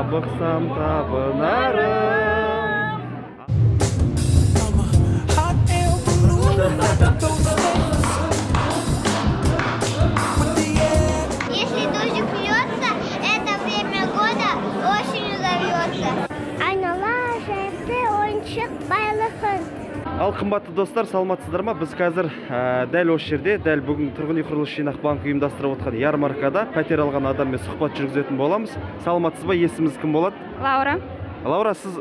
жабықсам табынарым. Если дождик льется, это время года осенью зовется. Айнала жайыпты ойыншық байлықын. Ал қымбатты достар, саламатсыздар ма? Біз қазір дәл осы жерде, дәл бүгін тұрғын үй құрылыс жинақ банкі ұйымдастырып отқан ярмаркада пәтер алған адаммен сұхбат жүргізетін боламыз. Саламатсыз ба? Есіміңіз кім болады? Лаура. Лаура, сіз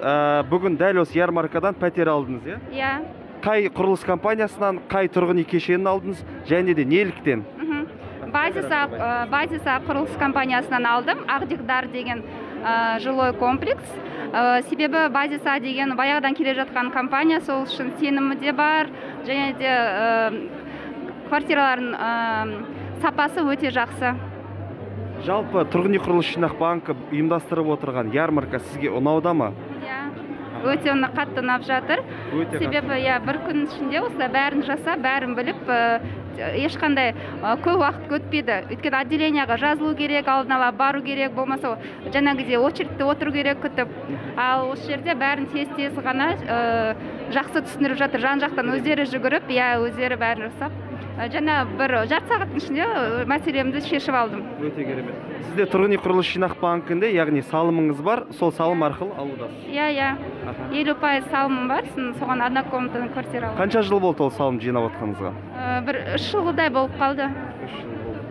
бүгін дәл осы ярмаркадан пәтер алдыңыз, иә? Иә. Қай құрылыс компаниясынан, қай тұрғын үй кешенін алдыңыз, және де неліктен? Базиса құрылыс компаниясынан алдым. Ағдиқдар деген жилой комплекс. Себебі Базиса деген баяғыдан келе жатқан компания, сол үшін сенімі де бар, және де квартиралардың сапасы өте жақсы. Жалпы тұрғын үй құрылыс жинақ банкі ұйымдастырып отырған ярмарка сізге ұнауда ма? Өте қатты ұнап жатыр. Себебі бір күн ішінде осылай бәрін жасап, бәрін біліп, ешқандай көп уақыт өтпеді. Өйткені отделенияға жазылу керек, алдын ала бару керек, болмаса жаңағыдай очередьте отыру керек күтіп. Ал осы жерде бәрін тез ғана жақсы түсіндіріп жатыр. Жан-жақтан өздері жүгіріп, өздері бәрін жасап. Жаңа бір жарты сағаттың ішінде мәселемді шешіп алдым. Өте керемет. Сізде тұрғын үй құрылыс жинақ банкінде, яғни салымыңыз бар, сол салым арқылы алудасыз? Иә. 50% салымым бар, соған однокомнатный квартира алдым. Қанша жыл болды ол салым жинап отқаныңызға? Бір 3 жылдай болып қалды.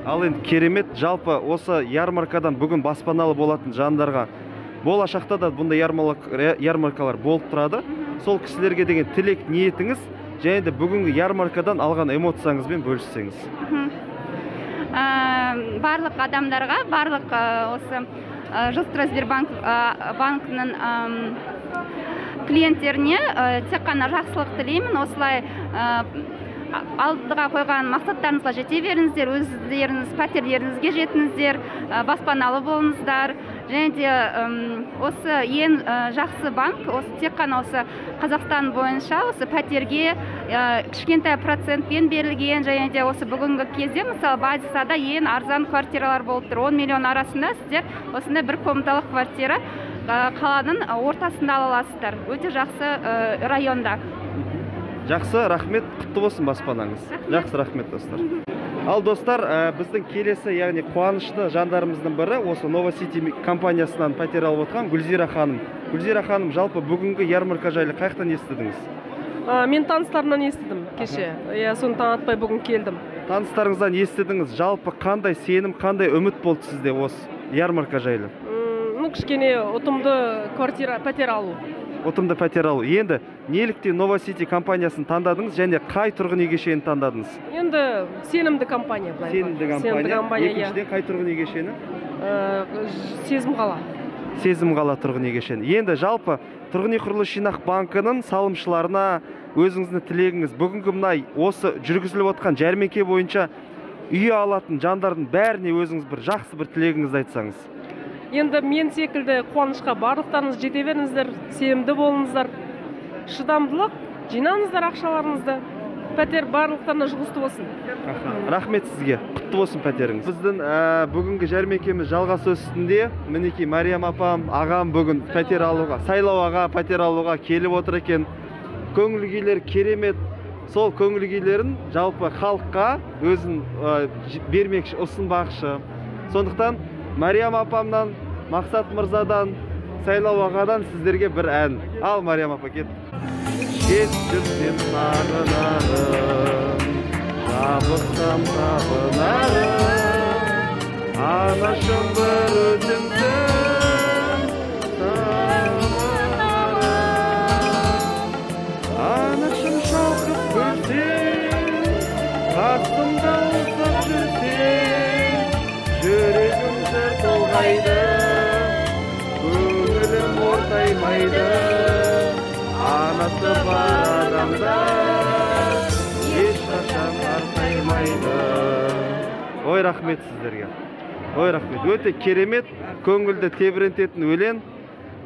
Ал енді керемет, жалпы осы ярмаркадан бүгін баспаналы болатын жандарға болашақта да бұндай ярмаркалар болып тұрады. Сол кісілерге деген тілек ниетіңіз, және де бүгінгі ярмаркадан алған эмоцияңызбен бөліссеңіз. Барлық адамдарға, барлық осы Жилстройсбербанк банкінің клиенттеріне тек қана жақсылық тілеймін. Осылай алдыға қойған мақсаттарыңызға жете беріңіздер, өздеріңіз пәтерлеріңізге жетіңіздер, баспаналы болыңыздар. Және де осы ең жақсы банк, тек қана осы Қазақстан бойынша осы пәтерге кішкентай процентпен берілген, және де осы бүгінгі кезде мысалы Базисада ең арзан квартиралар болып тұр. 10 миллион арасында сіздер осындай бір комнаталық квартира қаланың ортасында ала аласыздар. Өте жақсы районда. Жақсы, рахмет, құтты болсын баспанаңыз. Жақсы, рахмет достар. Ал достар, біздің келесі, яғни қуанышты жандарымыздың бірі осы Nova City компаниясынан пәтер алып отқан Гүлзира ханым. Гүлзира ханым, жалпы бүгінгі ярмарка жайлы қаяқтан естідіңіз? Мен таныстарымнан естідім кеше. Соны танытпай бүгін келдім. Таныстарыңыздан естідіңіз, жалпы қандай сенім, қандай үміт болды сізде осы ярмарка жайлы? Кішкене ұтымды пәтер алу. Ұтымды пәтер алу. Енді неліктен Nova City компаниясын таңдадыңыз, және қай тұрғын үй кешенін таңдадыңыз? Енді сенімді компания. Сенімді компания. Екіншіден қай тұрғын үй кешені? Сезім қала. Сезім қала тұрғын үй кешені. Енді жалпы тұрғын үй құрылыс жинақ банкының салымшыларына өзіңіздің тілегіңіз, бүгінгі мынай осы жүргізіліп отқан жәрмеңке бойынша үй алатын жандардың бәріне өзіңіз бір жақсы бір тілегіңізді айтсаңыз. Енді мен секілді қуанышқа барлықтарыңыз жете беріңіздер, сенімді болыңыздар, шыдамдылық, жинаңыздар ақшаларыңызды, пәтер барлықтарына жұғысты болсын. Рахмет сізге, құтты болсын пәтеріңіз. Біздің бүгінгі жәрмеңкеміз жалғасы үстінде, мінекей Мариям апам, ағам бүгін пәтер алуға, сайлауға, пәтер алуға келіп отыр екен. Көңіл күйлер керемет. Сол көңіл күйлерін жалпы халыққа өзін бермекші, ұсынбақшы. Сондықтан Мариям апамнан, Мақсат мырзадан, Сайлау ағадан сіздерге бір ән. Ал, Мариям апа, кет. Шет жүрсем сағынарым, жабықсам табынарым, анашым бір өзіңсің, анашым шалқып көрсең, қасымда ұзақ жүрсең, жүрегімді толғайды, көңілім ортаймайды, анасы бар адамдар ешқашан қартаймайды. Ой, рахмет сіздерге. Ой, рахмет. Өте керемет, көңілді тебірентетін өлең.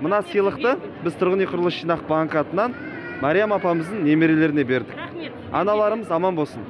Мына сыйлықты біз тұрғын үй құрылыс жинақ банкі атынан Мариям апамыздың немерелеріне бердік. Аналарымыз аман болсын.